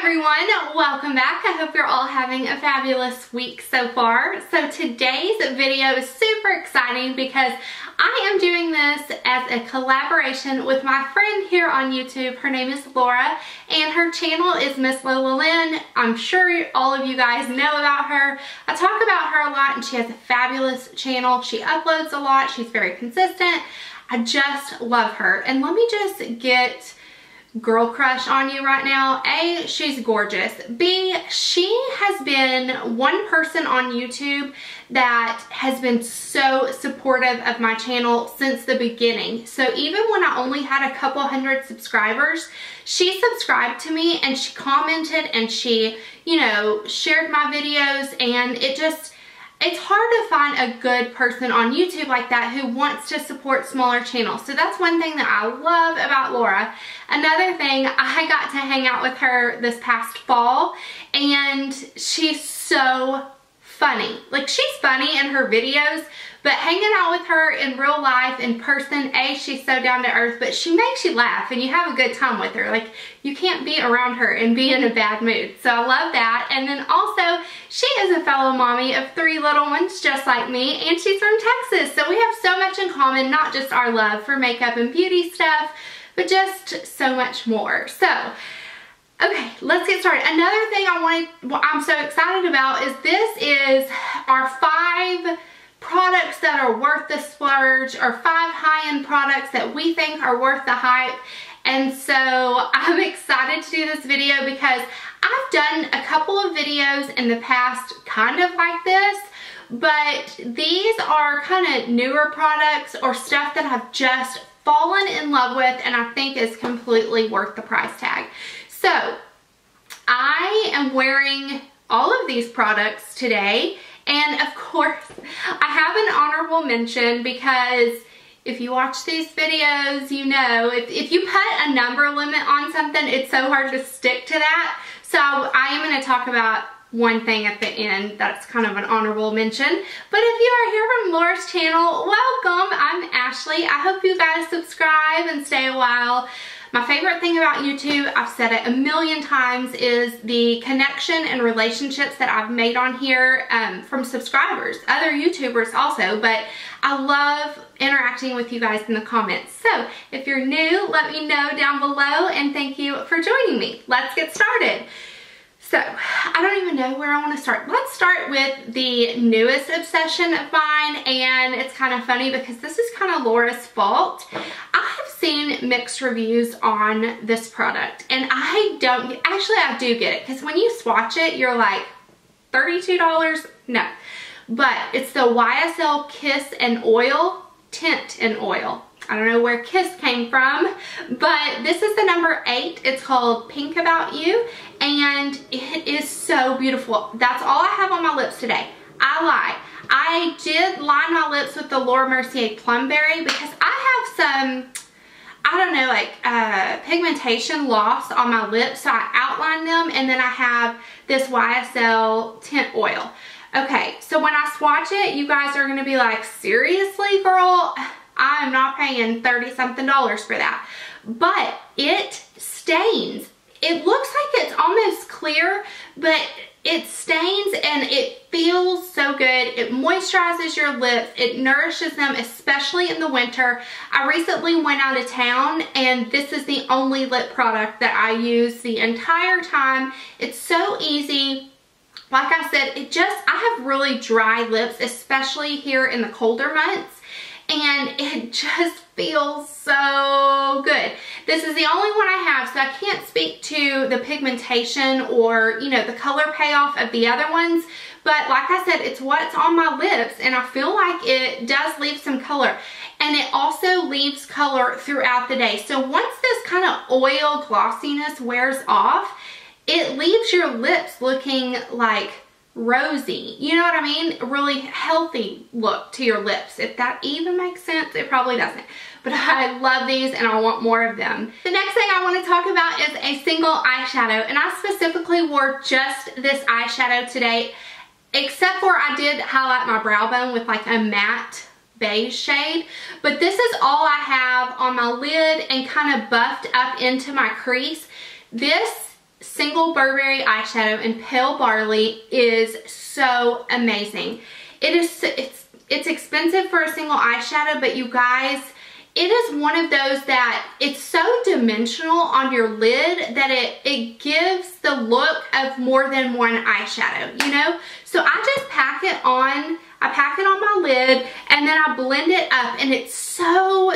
everyone, welcome back. I hope you're all having a fabulous week so far. So today's video is super exciting because I am doing this as a collaboration with my friend here on YouTube. Her name is Laura and her channel is MrsLolaLynn. I'm sure all of you guys know about her. I talk about her a lot and she has a fabulous channel. She uploads a lot. She's very consistent. I just love her. And let me just get girl crush on you right now. A, she's gorgeous. B, she has been one person on YouTube that has been so supportive of my channel since the beginning. So even when I only had a couple hundred subscribers, she subscribed to me and she commented and she, shared my videos, and it's hard to find a good person on YouTube like that who wants to support smaller channels. So that's one thing that I love about Laura. Another thing, I got to hang out with her this past fall and she's so funny. Like, she's funny in her videos, but hanging out with her in real life, in person, A, she's so down to earth, but she makes you laugh and you have a good time with her. Like, you can't be around her and be in a bad mood. So I love that. And then also, she is a fellow mommy of 3 little ones just like me, and she's from Texas. So we have so much in common, not just our love for makeup and beauty stuff, but just so much more. So, okay, let's get started. Another thing I'm so excited about is this is our 5 products that are worth the splurge, or 5 high-end products that we think are worth the hype. And so I'm excited to do this video because I've done a couple of videos in the past kind of like this, but these are kind of newer products or stuff that I've just fallen in love with and I think is completely worth the price tag. So I am wearing all of these products today, and of course I have an honorable mention because if you watch these videos, you know if you put a number limit on something, it's so hard to stick to that. So I am going to talk about one thing at the end that's kind of an honorable mention. But if you are here from Laura's channel, welcome. I'm Ashley. I hope you guys subscribe and stay a while. My favorite thing about YouTube, I've said it a million times, is the connection and relationships that I've made on here from subscribers, other YouTubers also, but I love interacting with you guys in the comments. So if you're new, let me know down below, and thank you for joining me. Let's get started. So, I don't even know where I want to start. Let's start with the newest obsession of mine, and it's kind of funny because this is kind of Laura's fault. I have seen mixed reviews on this product, and I do get it, because when you swatch it, you're like, $32? No. But it's the YSL Kiss and Oil Tint and Oil. I don't know where Kiss came from, but this is the number 8. It's called Pink About You, and it is so beautiful. That's all I have on my lips today. I lied. I did line my lips with the Laura Mercier Plumberry because I have some, I don't know, like pigmentation loss on my lips, so I outline them, and then I have this YSL Tint Oil. Okay, so when I swatch it, you guys are going to be like, seriously, girl? I'm not paying $30-something for that. But it stains. It looks like it's almost clear, but it stains and it feels so good. It moisturizes your lips. It nourishes them, especially in the winter. I recently went out of town and this is the only lip product that I use the entire time. It's so easy. Like I said, I have really dry lips, especially here in the colder months. And it just feels so good. This is the only one I have, so I can't speak to the pigmentation or, the color payoff of the other ones. But like I said, it's what's on my lips, and I feel like it does leave some color. And it also leaves color throughout the day. So once this kind of oil glossiness wears off, it leaves your lips looking like rosy, you know what I mean? A really healthy look to your lips. If that even makes sense, it probably doesn't. But I love these and I want more of them. The next thing I want to talk about is a single eyeshadow, and I specifically wore just this eyeshadow today, except for I did highlight my brow bone with like a matte beige shade, but this is all I have on my lid and kind of buffed up into my crease. This single Burberry eyeshadow in Pale Barley is so amazing. It's expensive for a single eyeshadow, but you guys, it is one of those that it's so dimensional on your lid that it gives the look of more than one eyeshadow, you know? So I just pack it on my lid, and then I blend it up, and it's so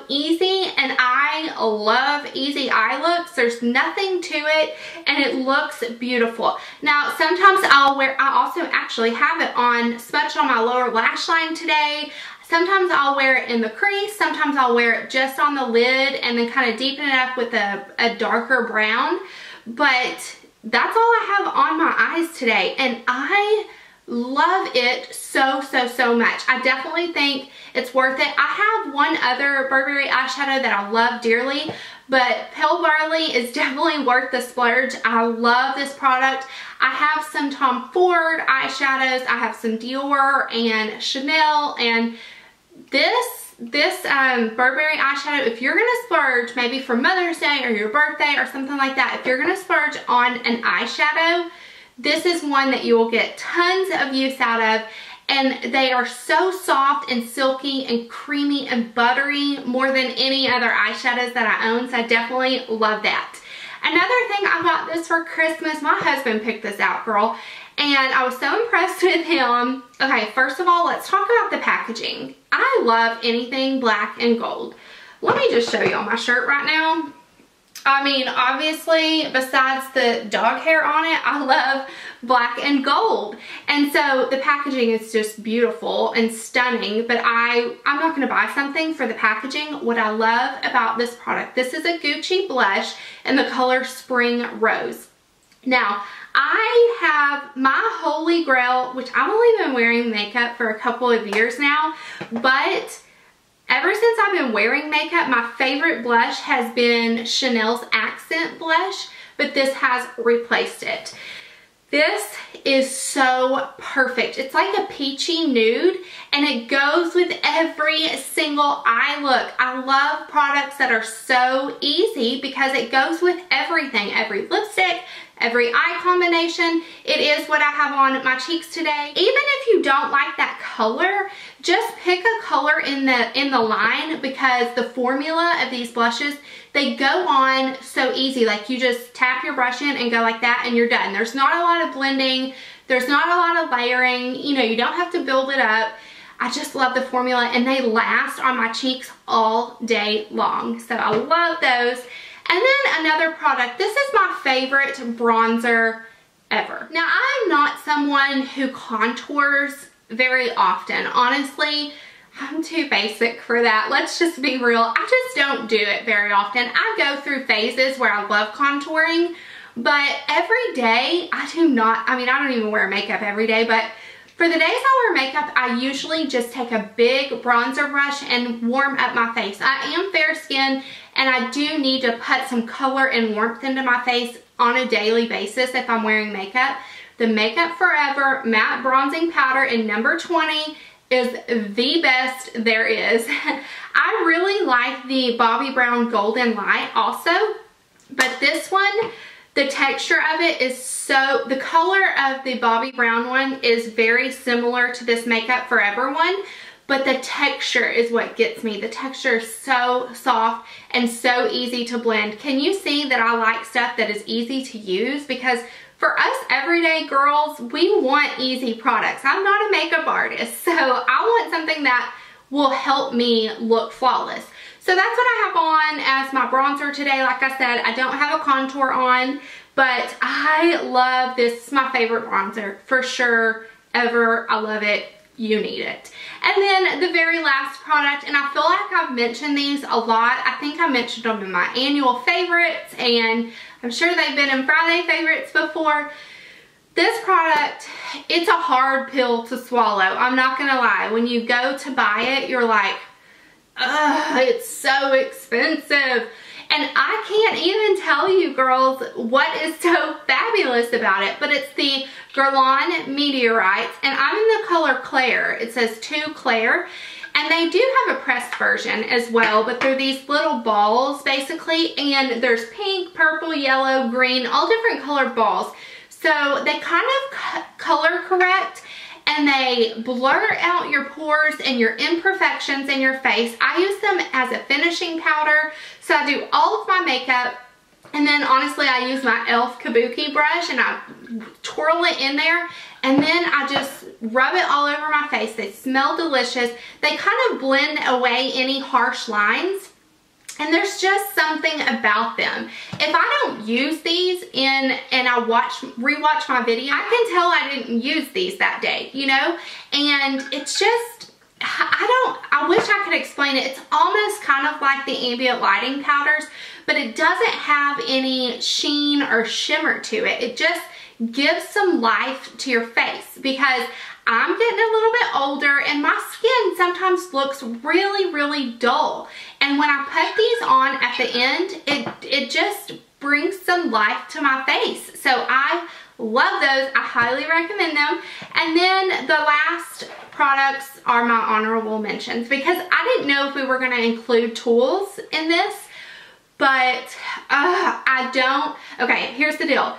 easy, and I love easy eye looks. There's nothing to it, and it looks beautiful. Now, sometimes I also actually have it on, smudged on my lower lash line today. Sometimes I'll wear it in the crease, sometimes I'll wear it just on the lid and then kind of deepen it up with a darker brown. But that's all I have on my eyes today, and I love it so much. I definitely think it's worth it. I have one other Burberry eyeshadow that I love dearly, but Pale Barley is definitely worth the splurge. I love this product. I have some Tom Ford eyeshadows. I have some Dior and Chanel, and this Burberry eyeshadow, if you're gonna splurge, maybe for Mother's Day or your birthday or something like that, if you're gonna splurge on an eyeshadow, this is one that you will get tons of use out of, and they are so soft and silky and creamy and buttery, more than any other eyeshadows that I own, so I definitely love that. Another thing, I got this for Christmas. My husband picked this out, girl, and I was so impressed with him. Okay, first of all, let's talk about the packaging. I love anything black and gold. Let me just show you on my shirt right now. I mean, obviously, besides the dog hair on it, I love black and gold. And so the packaging is just beautiful and stunning, but I'm not going to buy something for the packaging. What I love about this product, this is a Gucci blush in the color Spring Rose. Now, I have my holy grail, which I've only been wearing makeup for a couple of years now, but ever since I've been wearing makeup, my favorite blush has been Chanel's Accent Blush, but this has replaced it. This is so perfect. It's like a peachy nude, and it goes with every single eye look. I love products that are so easy because it goes with everything, every lipstick, every eye combination. It is what I have on my cheeks today. Even if you don't like that color, just pick a color in the line, because the formula of these blushes, they go on so easy. Like, you just tap your brush in and go like that, and you're done. There's not a lot of blending. There's not a lot of layering. You know, you don't have to build it up. I just love the formula, and they last on my cheeks all day long. So I love those. And then another product, this is my favorite bronzer ever. Now, I'm not someone who contours very often. Honestly, I'm too basic for that. Let's just be real. I just don't do it very often. I go through phases where I love contouring, but every day I do not. I mean, I don't even wear makeup every day, but for the days I wear makeup, I usually just take a big bronzer brush and warm up my face. I am fair skinned, and I do need to put some color and warmth into my face on a daily basis if I'm wearing makeup. The Makeup Forever Matte Bronzing Powder in number 20 is the best there is. I really like the Bobbi Brown Golden Light also, but this one, the texture of it is so, the color of the Bobbi Brown one is very similar to this Makeup Forever one, but the texture is what gets me. The texture is so soft and so easy to blend. Can you see that I like stuff that is easy to use? Because for us everyday girls, we want easy products. I'm not a makeup artist, so I want something that will help me look flawless. So that's what I have on as my bronzer today. Like I said, I don't have a contour on, but I love this. This is my favorite bronzer for sure ever. I love it. You need it. And then the very last product, and I feel like I've mentioned these a lot. I think I mentioned them in my annual favorites, and I'm sure they've been in Friday favorites before. This product, it's a hard pill to swallow. I'm not gonna lie. When you go to buy it, you're like, ugh, it's so expensive. And I can't even tell you, girls, what is so fabulous about it, but it's the Guerlain Meteorites, and I'm in the color Claire. It says 2 Claire, and they do have a pressed version as well, but they're these little balls basically, and there's pink, pink, purple, yellow, green, all different colored balls. So they kind of color correct and they blur out your pores and your imperfections in your face. I use them as a finishing powder. So I do all of my makeup, and then honestly I use my e.l.f. Kabuki brush and I twirl it in there, and then I just rub it all over my face. They smell delicious. They kind of blend away any harsh lines. And there's just something about them. If I don't use these and I rewatch my video, I can tell I didn't use these that day, you know? And it's just, I wish I could explain it. It's almost kind of like the ambient lighting powders, but it doesn't have any sheen or shimmer to it. It just gives some life to your face, because I'm getting a little bit older and my skin sometimes looks really, really dull. And when I put these on at the end, it just brings some life to my face. So I love those. I highly recommend them. And then the last products are my honorable mentions, because I didn't know if we were going to include tools in this, but I don't. Okay, here's the deal.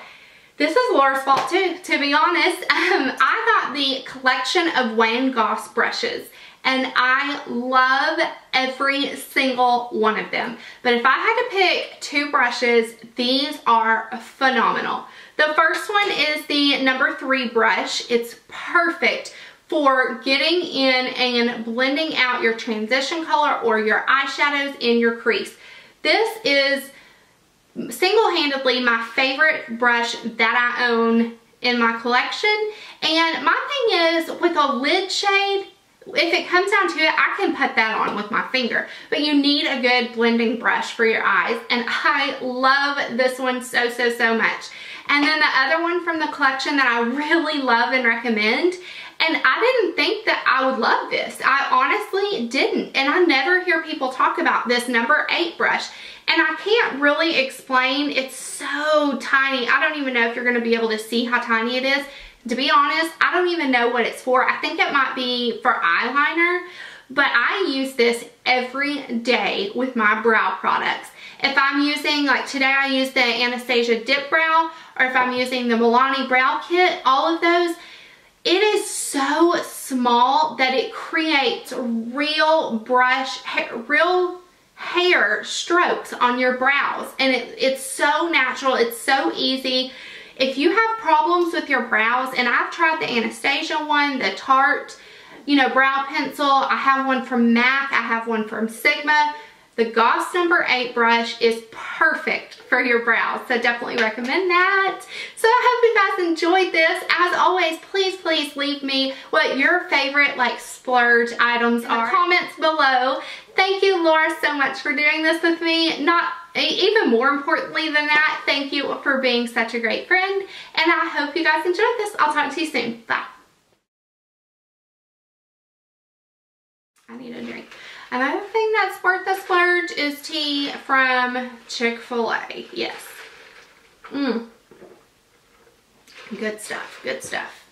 This is Laura's fault too, to be honest. I got the collection of Wayne Goss brushes, and I love every single one of them. But if I had to pick two brushes, these are phenomenal. The first one is the number 3 brush. It's perfect for getting in and blending out your transition color or your eyeshadows in your crease. This is single-handedly my favorite brush that I own in my collection. And my thing is, with a lid shade, if it comes down to it, I can put that on with my finger, but you need a good blending brush for your eyes, and I love this one so much. And then the other one from the collection that I really love and recommend, and I didn't think that I would love this. I honestly didn't, and I never hear people talk about this number 8 brush. And I can't really explain. It's so tiny. I don't even know if you're going to be able to see how tiny it is. To be honest, I don't even know what it's for. I think it might be for eyeliner, but I use this every day with my brow products. If I'm using, like today I use the Anastasia Dip Brow, or if I'm using the Milani Brow Kit, all of those, it is so small that it creates real hair strokes on your brows, and it's so natural. It's so easy. If you have problems with your brows, and I've tried the Anastasia one, the Tarte, you know, brow pencil. I have one from MAC. I have one from Sigma. The Goss number 8 brush is perfect for your brows, so definitely recommend that. So I hope you guys enjoyed this. As always, please leave me what your favorite like splurge items are in the comments below. Thank you, Laura, so much for doing this with me. Even more importantly than that, thank you for being such a great friend, and I hope you guys enjoyed this. I'll talk to you soon. Bye. I need a drink. Another thing that's worth the splurge is tea from Chick-fil-A. Yes. Good stuff. Good stuff.